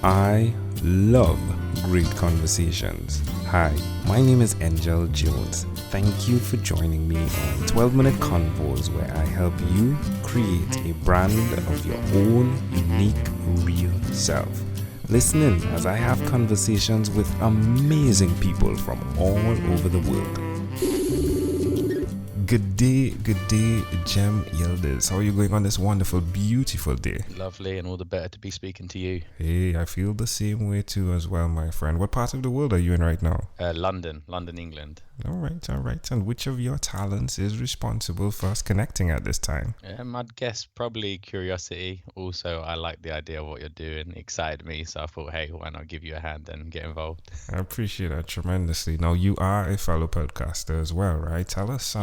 I love great conversations. Hi, my name is Angel Jones. Thank you for joining me on 12-minute convos where I help you create a brand of your own unique, real self. Listen in as I have conversations with amazing people from all over the world. Good day, Cem Yildiz. How are you going on this wonderful, beautiful day? Lovely, and all the better to be speaking to you. Hey, I feel the same way too as well, my friend. What part of the world are you in right now? London, England. All right. And which of your talents is responsible for us connecting at this time? I'd guess probably curiosity. Also, I like the idea of what you're doing. It excited me, so I thought, hey, why not give you a hand and get involved? I appreciate that tremendously. Now, you are a fellow podcaster as well, right? Tell us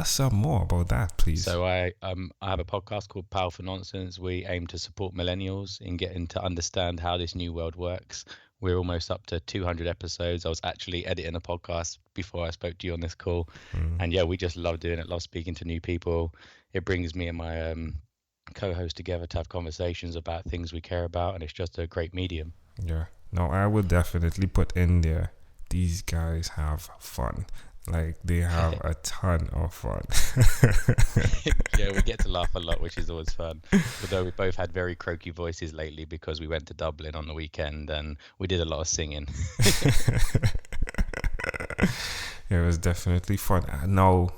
some more about that, please. So I have a podcast called Powerful Nonsense. We aim to support millennials in getting to understand how this new world works. We're almost up to 200 episodes. I was actually editing a podcast before I spoke to you on this call. And yeah, we just love doing it, love speaking to new people. It brings me and my co-host together to have conversations about things we care about, and it's just a great medium. Yeah. No, I would definitely put in there, these guys have fun. Like, they have a ton of fun. Yeah, we get to laugh a lot, which is always fun. Although we both had very croaky voices lately because we went to Dublin on the weekend and we did a lot of singing. It was definitely fun. Now,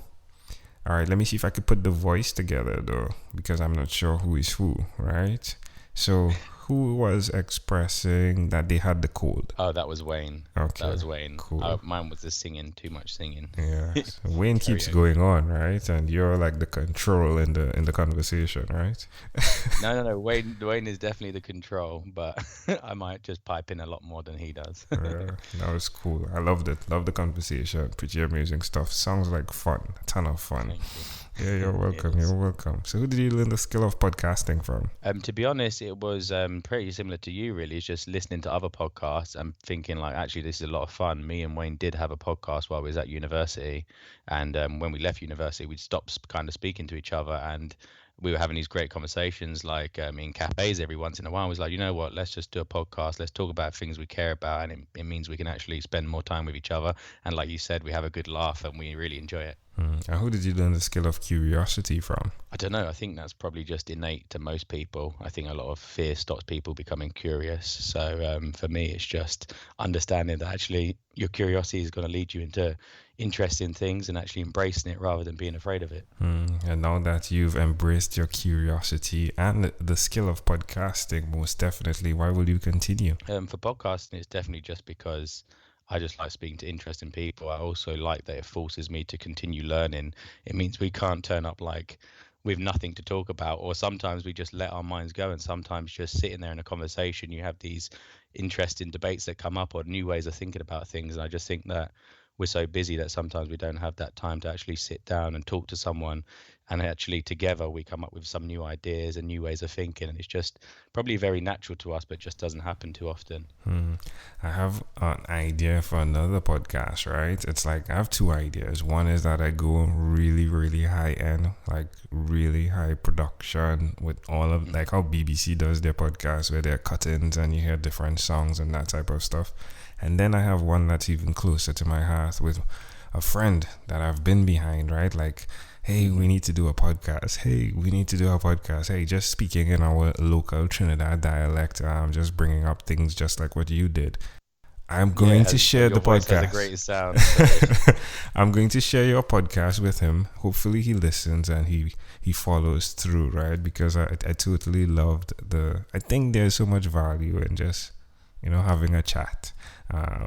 all right, let me see if I could put the voice together, though, because I'm not sure who is who, right? So, who was expressing that they had the cold? Oh, that was Wayne. Okay. That was Wayne. Cool. Mine was the singing, too much singing. Yeah. So Wayne keeps going on, right? And you're like the control in the conversation, right? No. Wayne is definitely the control, but I might just pipe in a lot more than he does. Yeah, that was cool. I loved it. Loved the conversation. Pretty amazing stuff. Sounds like fun. A ton of fun. Thank you. Yeah, you're welcome. You're welcome. So, who did you learn the skill of podcasting from? To be honest, it was pretty similar to you, really. It's just listening to other podcasts and thinking, like, actually, this is a lot of fun. Me and Wayne did have a podcast while we was at university, and when we left university, we stopped kind of speaking to each other, and we were having these great conversations, like in cafes every once in a while. I was like, you know what? Let's just do a podcast. Let's talk about things we care about, and it means we can actually spend more time with each other. And like you said, we have a good laugh, and we really enjoy it. And who did you learn the skill of curiosity from? I don't know. I think that's probably just innate to most people. I think a lot of fear stops people becoming curious. So for me, it's just understanding that actually your curiosity is going to lead you into interesting things and actually embracing it rather than being afraid of it. And now that you've embraced your curiosity and the skill of podcasting, most definitely, why will you continue? For podcasting, it's definitely just because I just like speaking to interesting people. I also like that it forces me to continue learning. It means we can't turn up like with nothing to talk about, or sometimes we just let our minds go, and sometimes just sitting there in a conversation, you have these interesting debates that come up or new ways of thinking about things. And I just think that we're so busy that sometimes we don't have that time to actually sit down and talk to someone, and actually together we come up with some new ideas and new ways of thinking, and it's just probably very natural to us, but just doesn't happen too often. I have an idea for another podcast, right? It's like I have two ideas. One is that I go really, really high end, like really high production with all of like how BBC does their podcast where they're cut-ins and you hear different songs and that type of stuff. And then I have one that's even closer to my heart with a friend that I've been behind, right? Like, hey, we need to do a podcast. Hey, just speaking in our local Trinidad dialect. Just bringing up things just like what you did. I'm going to share the podcast. Has a great sound. So. I'm going to share your podcast with him. Hopefully he listens and he follows through, right? Because I totally loved I think there's so much value in just, having a chat.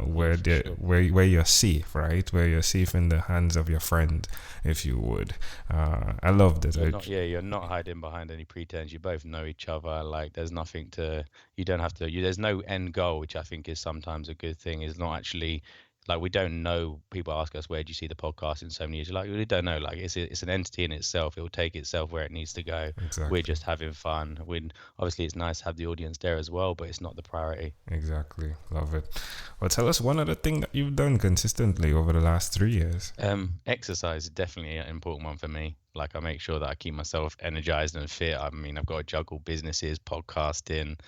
Where you're safe, right? Where you're safe in the hands of your friend, if you would. I loved it. You're not hiding behind any pretense. You both know each other. Like, there's nothing you don't have to. There's no end goal, which I think is sometimes a good thing. It's not actually. Like, we don't know. People ask us, where do you see the podcast in so many years? Like, we don't know. Like, it's an entity in itself. It will take itself where it needs to go. Exactly. We're just having fun. Obviously, it's nice to have the audience there as well, but it's not the priority. Exactly. Love it. Well, tell us one other thing that you've done consistently over the last 3 years. Exercise is definitely an important one for me. Like, I make sure that I keep myself energized and fit. I mean, I've got to juggle businesses, podcasting,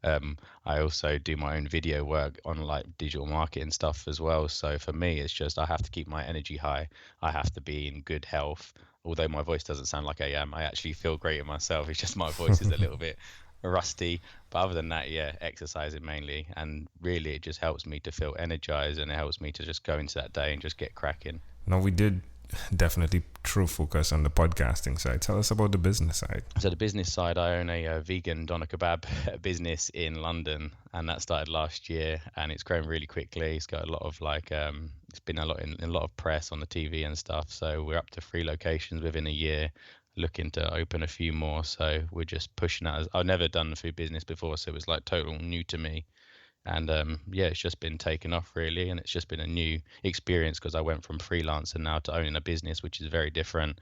I also do my own video work on like digital marketing stuff as well. So for me, it's just I have to keep my energy high. I have to be in good health. Although my voice doesn't sound like I am, I actually feel great in myself. It's just my voice is a little bit rusty. But other than that, yeah, exercising mainly. And really, it just helps me to feel energized and it helps me to just go into that day and just get cracking. Now, we did definitely true focus on the podcasting side. Tell us about the business side. So the business side, I own a vegan doner kebab business in London, and that started last year, and it's grown really quickly. It's got a lot of like, it's been a lot in a lot of press on the TV and stuff. So we're up to 3 locations within a year, looking to open a few more. So we're just pushing that. I've never done food business before, so it was like total new to me. And yeah, it's just been taken off really, and it's just been a new experience because I went from freelancer now to owning a business, which is very different.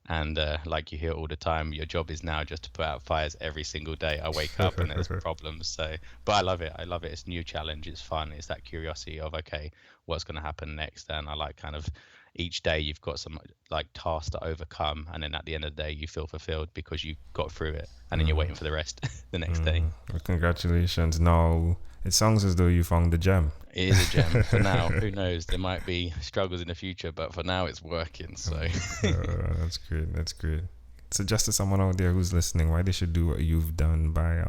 And like you hear all the time, your job is now just to put out fires every single day. I wake up and there's problems. So, but I love it. I love it. It's a new challenge. It's fun. It's that curiosity of, okay, what's going to happen next? And I like kind of each day you've got some like tasks to overcome, and then at the end of the day you feel fulfilled because you got through it, and then you're waiting for the rest the next day. Well, congratulations. Now it sounds as though you found the gem. It is a gem for now. Who knows? There might be struggles in the future, but for now it's working. So that's great. That's great. Suggest to someone out there who's listening why they should do what you've done by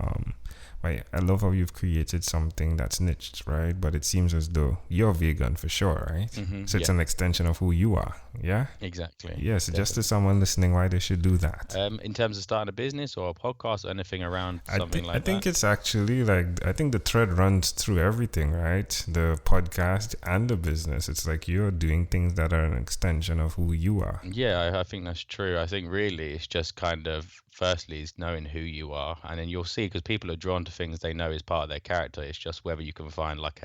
I love how you've created something that's niched, right? But it seems as though you're vegan for sure, right? So it's an extension of who you are, yeah? Exactly. Yeah, suggest to someone listening why they should do that. In terms of starting a business or a podcast or anything around something like that? I think it's actually like, I think the thread runs through everything, right? The podcast and the business. It's like you're doing things that are an extension of who you are. Yeah, I think that's true. I think really it's just kind of, firstly is knowing who you are, and then you'll see, because people are drawn to things they know is part of their character. It's just whether you can find like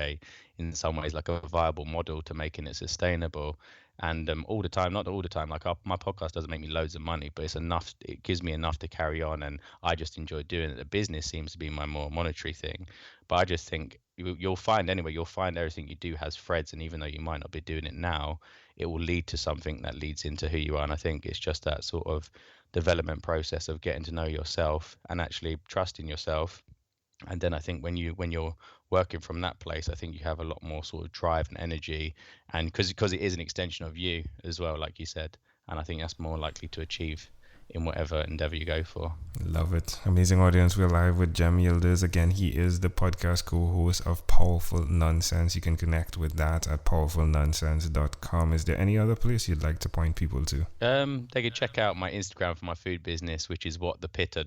in some ways like a viable model to making it sustainable. And all the time, not all the time, like my podcast doesn't make me loads of money, but it's enough, it gives me enough to carry on, and I just enjoy doing it. The business seems to be my more monetary thing, but I just think you'll find everything you do has threads, and even though you might not be doing it now, it will lead to something that leads into who you are. And I think it's just that sort of development process of getting to know yourself and actually trusting yourself. And then I think when you're working from that place, I think you have a lot more sort of drive and energy, and because it is an extension of you as well, like you said. And I think that's more likely to achieve in whatever endeavor you go for. Love it. Amazing audience. We're live with Cem Yildiz. Again, he is the podcast co-host of Powerful Nonsense. You can connect with that at powerfulnonsense.com. Is there any other place you'd like to point people to? They could check out my Instagram for my food business, which is what the pitta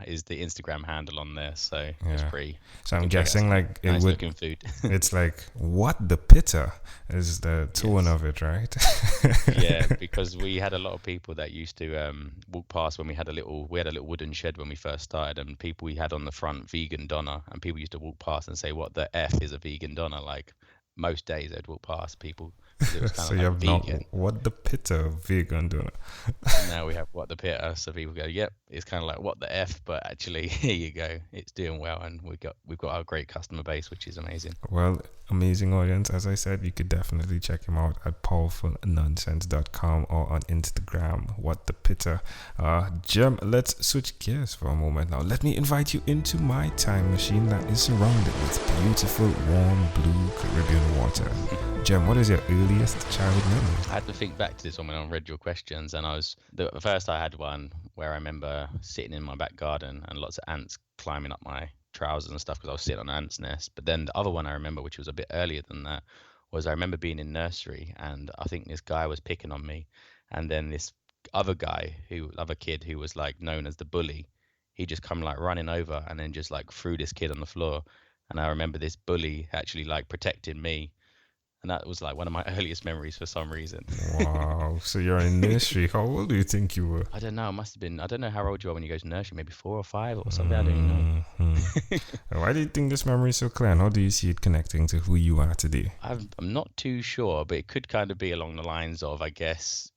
is the Instagram handle on there. So it's pretty. So I'm guessing like it nice would looking food. It's like what the pitta is the tone of it, right? Yeah, because we had a lot of people that used to walk past when we had a little wooden shed when we first started, and people we had on the front vegan doner, and people used to walk past and say, what the F is a vegan doner? Like most days they'd walk past people, it was kind so of you like have vegan. not what the pitta vegan doner. Now we have what the pitta, so people go, yep, it's kind of like what the F, but actually here you go, it's doing well, and we've got our great customer base, which is amazing. Well, amazing audience. As I said, you could definitely check him out at powerfulnonsense.com or on Instagram, what the pitta. Cem, let's switch gears for a moment now. Let me invite you into my time machine that is surrounded with beautiful warm blue Caribbean water. Cem, what is your earliest childhood memory? I had to think back to this one when I read your questions, and first I had one where I remember sitting in my back garden and lots of ants climbing up my trousers and stuff because I was sitting on an ant's nest. But then the other one I remember, which was a bit earlier than that, was I remember being in nursery, and I think this guy was picking on me, and then this other kid who was like known as the bully, he just come like running over and then just like threw this kid on the floor. And I remember this bully actually like protecting me. And that was like one of my earliest memories for some reason. Wow. So you're in nursery. How old do you think you were? I don't know. It must have been, I don't know how old you are when you go to nursery, maybe 4 or 5 or something. I don't even know. Why do you think this memory is so clear? And how do you see it connecting to who you are today? I'm not too sure, but it could kind of be along the lines of, I guess,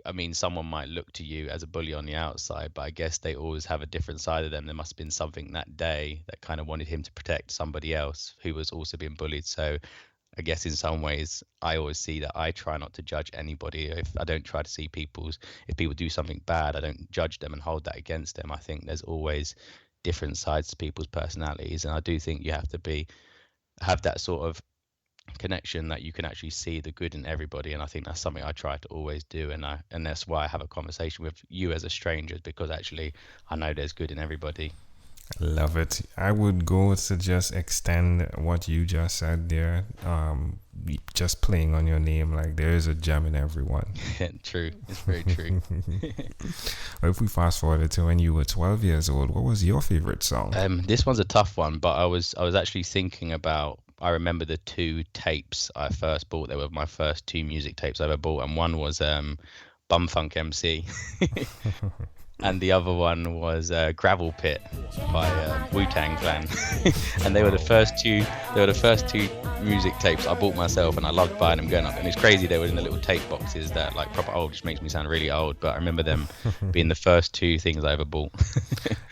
I mean, someone might look to you as a bully on the outside, but I guess they always have a different side of them. There must have been something that day that kind of wanted him to protect somebody else who was also being bullied. So I guess in some ways, I always see that I try not to judge anybody. If I don't try to see if people do something bad, I don't judge them and hold that against them. I think there's always different sides to people's personalities, and I do think you have to have that sort of connection that you can actually see the good in everybody, and I think that's something I try to always do, and that's why I have a conversation with you as a stranger, because actually I know there's good in everybody. Love it. I would go to just extend what you just said there. Just playing on your name, like there is a gem in everyone. True. It's very true. Well, if we fast forward to when you were 12 years old, what was your favorite song? This one's a tough one, but I was actually thinking about, I remember the 2 tapes I first bought. They were my first 2 music tapes I ever bought, and one was Bumfunk MC. And the other one was Gravel Pit by Wu-Tang Clan. And they were the first two music tapes I bought myself, and I loved buying them growing up. And it's crazy, they were in the little tape boxes that like proper old, just makes me sound really old, but I remember them being the first 2 things I ever bought.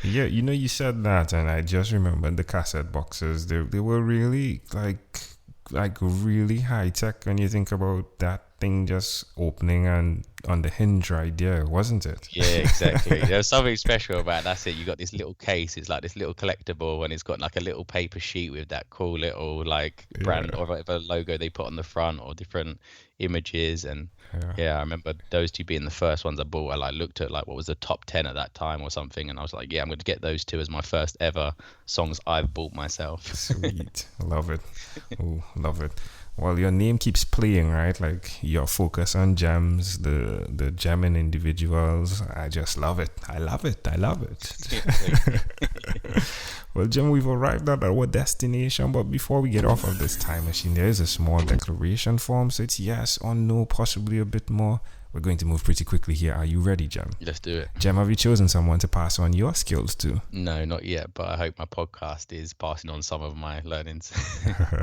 Yeah, you said that, and I just remembered the cassette boxes. They were really like really high tech when you think about that thing just opening and on the hinge right there, wasn't it? Yeah, exactly. There was something special about it. That's it. You got this little case. It's like this little collectible, and it's got like a little paper sheet with that cool little like brand or whatever logo they put on the front, or different images. And I remember those 2 being the first ones I bought. I like looked at like what was the top 10 at that time or something, and I was like, yeah, I'm going to get those 2 as my first ever songs I've bought myself. Sweet. Love it. Oh, love it. Well, your name keeps playing, right? Like your focus on gems, the gemming individuals. I just love it. I love it. Well, Jim, we've arrived at our destination, but before we get off of this time machine, there is a small declaration form. So it's yes or no, possibly a bit more. We're going to move pretty quickly here. Are you ready, Jem? Let's do it. Jem, have you chosen someone to pass on your skills to? No, not yet, but I hope my podcast is passing on some of my learnings.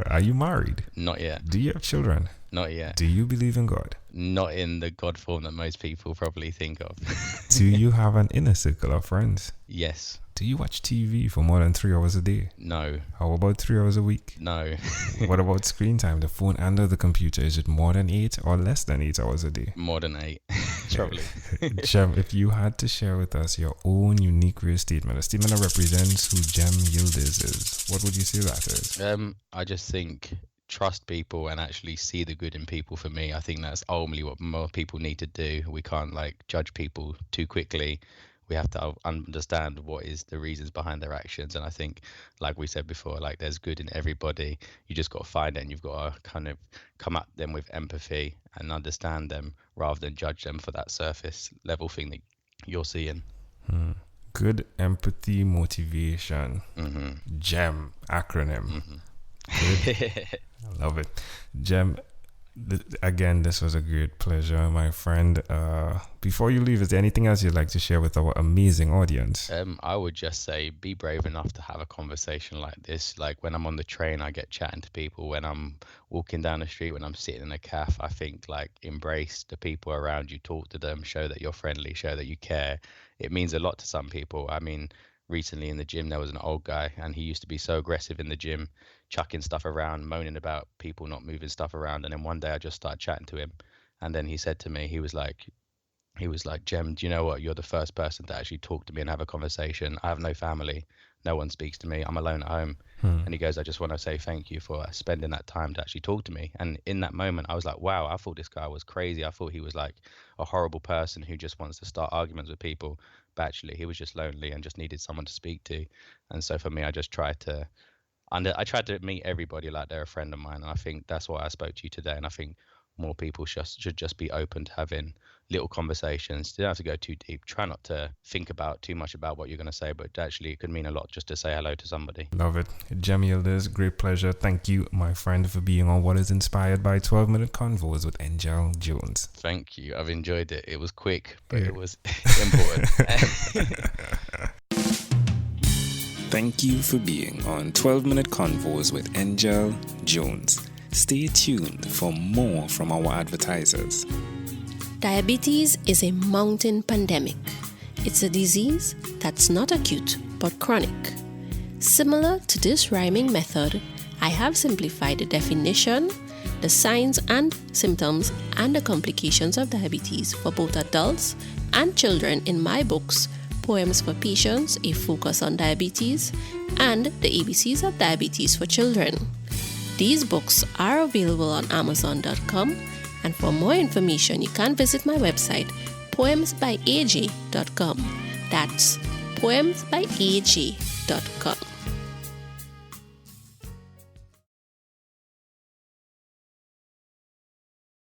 Are you married? Not yet. Do you have children? Not yet. Do you believe in God? Not in the God form that most people probably think of. Do you have an inner circle of friends? Yes. Do you watch TV for more than 3 hours a day? No. How about 3 hours a week? No. What about screen time, the phone and the computer? Is it more than 8 or less than 8 hours a day? More than 8, probably. Jem, if you had to share with us your own unique real statement, a statement that represents who Cem Yildiz is, what would you say that is? I just think trust people and actually see the good in people. For me, I think that's ultimately what more people need to do. We can't like judge people too quickly. We have to understand what is the reasons behind their actions. And I think, like we said before, like there's good in everybody. You just got to find it, and you've got to kind of come at them with empathy and understand them rather than judge them for that surface level thing that you're seeing. Good empathy, motivation. GEM acronym. I love it. GEM. Again, this was a great pleasure, my friend. Before you leave, is there anything else you'd like to share with our amazing audience? I would just say be brave enough to have a conversation like this. Like when I'm on the train, I get chatting to people. When I'm walking down the street, when I'm sitting in a cafe, I think like embrace the people around you, talk to them, show that you're friendly, show that you care. It means a lot to some people. I mean, recently in the gym, there was an old guy, and he used to be so aggressive in the gym, chucking stuff around, moaning about people not moving stuff around. And then one day I just started chatting to him, and then he said to me, he was like, Cem, do you know what? You're the first person to actually talk to me and have a conversation. I have no family. No one speaks to me. I'm alone at home. And he goes, I just want to say thank you for spending that time to actually talk to me. And in that moment, I was like, wow, I thought this guy was crazy. I thought he was like a horrible person who just wants to start arguments with people. But actually, he was just lonely and just needed someone to speak to. And so for me, I just tried to meet everybody like they're a friend of mine. And I think that's why I spoke to you today. And I think more people should just be open to having little conversations. You don't have to go too deep. Try not to think about too much about what you're going to say, but actually it could mean a lot just to say hello to somebody. Love it. Cem Yildiz, great pleasure. Thank you, my friend, for being on what is inspired by 12-Minute Convos with Angel Jones. Thank you. I've enjoyed it. It was quick, but it was important. Thank you for being on 12-Minute Convos with Angel Jones. Stay tuned for more from our advertisers. Diabetes is a mountain pandemic. It's a disease that's not acute but chronic. Similar to this rhyming method, I have simplified the definition, the signs and symptoms, and the complications of diabetes for both adults and children in my books, Poems for Patients, A Focus on Diabetes, and The ABCs of Diabetes for Children. These books are available on Amazon.com, and for more information, you can visit my website, poemsbyaj.com. That's poemsbyaj.com.